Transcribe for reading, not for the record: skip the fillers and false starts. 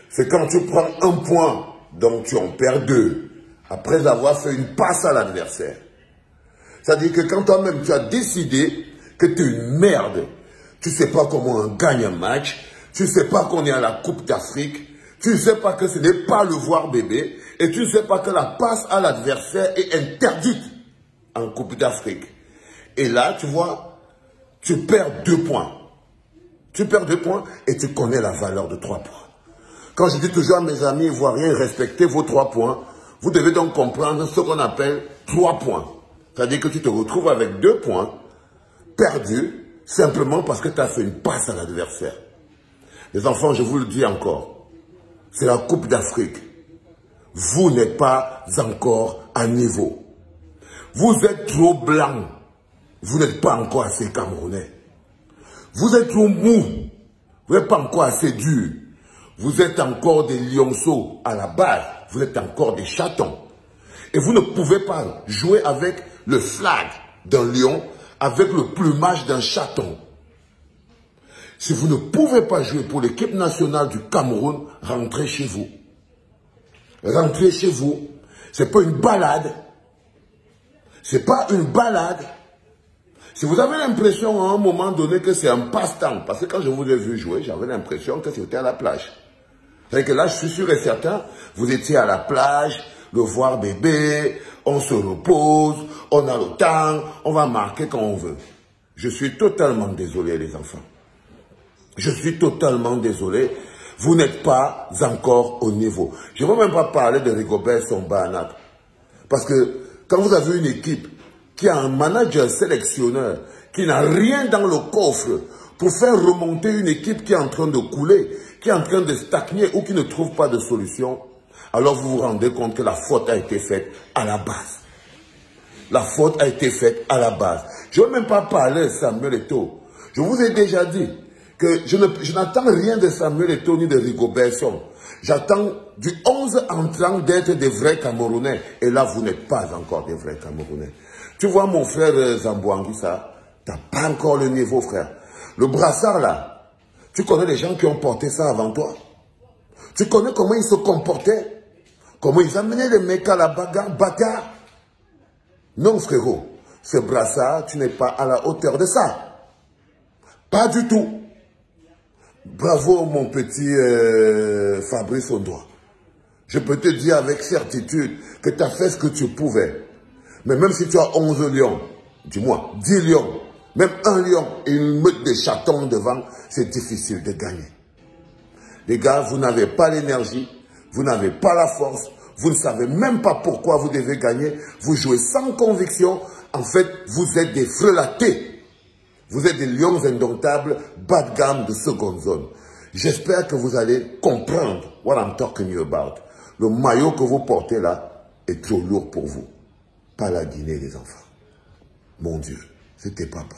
c'est quand tu prends un point, donc tu en perds deux, après avoir fait une passe à l'adversaire. C'est-à-dire que quand toi-même tu as décidé que tu es une merde, tu ne sais pas comment on gagne un match, tu ne sais pas qu'on est à la Coupe d'Afrique, tu ne sais pas que ce n'est pas le voir bébé, et tu ne sais pas que la passe à l'adversaire est interdite en Coupe d'Afrique. Et là, tu vois, tu perds 2 points. Tu perds 2 points et tu connais la valeur de 3 points. Quand je dis toujours à mes amis ivoiriens, respectez vos 3 points, vous devez donc comprendre ce qu'on appelle 3 points. C'est-à-dire que tu te retrouves avec 2 points perdus simplement parce que tu as fait une passe à l'adversaire. Les enfants, je vous le dis encore, c'est la Coupe d'Afrique. Vous n'êtes pas encore à niveau. Vous êtes trop blanc. Vous n'êtes pas encore assez camerounais. Vous êtes trop mou. Vous n'êtes pas encore assez dur. Vous êtes encore des lionceaux à la base. Vous êtes encore des chatons. Et vous ne pouvez pas jouer avec le flag d'un lion, avec le plumage d'un chaton. Si vous ne pouvez pas jouer pour l'équipe nationale du Cameroun, rentrez chez vous. Rentrez chez vous. C'est pas une balade. C'est pas une balade. Si vous avez l'impression à un moment donné que c'est un passe-temps, parce que quand je vous ai vu jouer, j'avais l'impression que c'était à la plage. C'est que là, je suis sûr et certain, vous étiez à la plage, le voir bébé, on se repose, on a le temps, on va marquer quand on veut. Je suis totalement désolé, les enfants. Je suis totalement désolé. Vous n'êtes pas encore au niveau. Je ne veux même pas parler de Rigobert Song-Banak. Parce que quand vous avez une équipe qui a un manager sélectionneur, qui n'a rien dans le coffre pour faire remonter une équipe qui est en train de couler, qui est en train de stagner ou qui ne trouve pas de solution, alors vous vous rendez compte que la faute a été faite à la base. La faute a été faite à la base. Je ne veux même pas parler de Samuel Eto'o. Je vous ai déjà dit que je n'attends rien de Samuel Eto'o ni de Rigobert Song. J'attends du 11 entrants d'être des vrais Camerounais. Et là, vous n'êtes pas encore des vrais Camerounais. Tu vois mon frère Zambouangui, ça, tu n'as pas encore le niveau, frère. Le brassard, là, tu connais les gens qui ont porté ça avant toi? Tu connais comment ils se comportaient? Comment ils amenaient les mecs à la bagarre, bâtard? Non, frérot, ce brassard, tu n'es pas à la hauteur de ça. Pas du tout. Bravo, mon petit Fabrice Ondoa. Je peux te dire avec certitude que tu as fait ce que tu pouvais. Mais même si tu as 11 lions, dis-moi, 10 lions, même un lion et une meute de chatons devant, c'est difficile de gagner. Les gars, vous n'avez pas l'énergie, vous n'avez pas la force, vous ne savez même pas pourquoi vous devez gagner, vous jouez sans conviction, en fait, vous êtes des frelatés. Vous êtes des lions indomptables, bas de gamme de seconde zone. J'espère que vous allez comprendre what I'm talking about. Le maillot que vous portez là est trop lourd pour vous. Pas la Guinée, les enfants. Mon Dieu, c'était papa.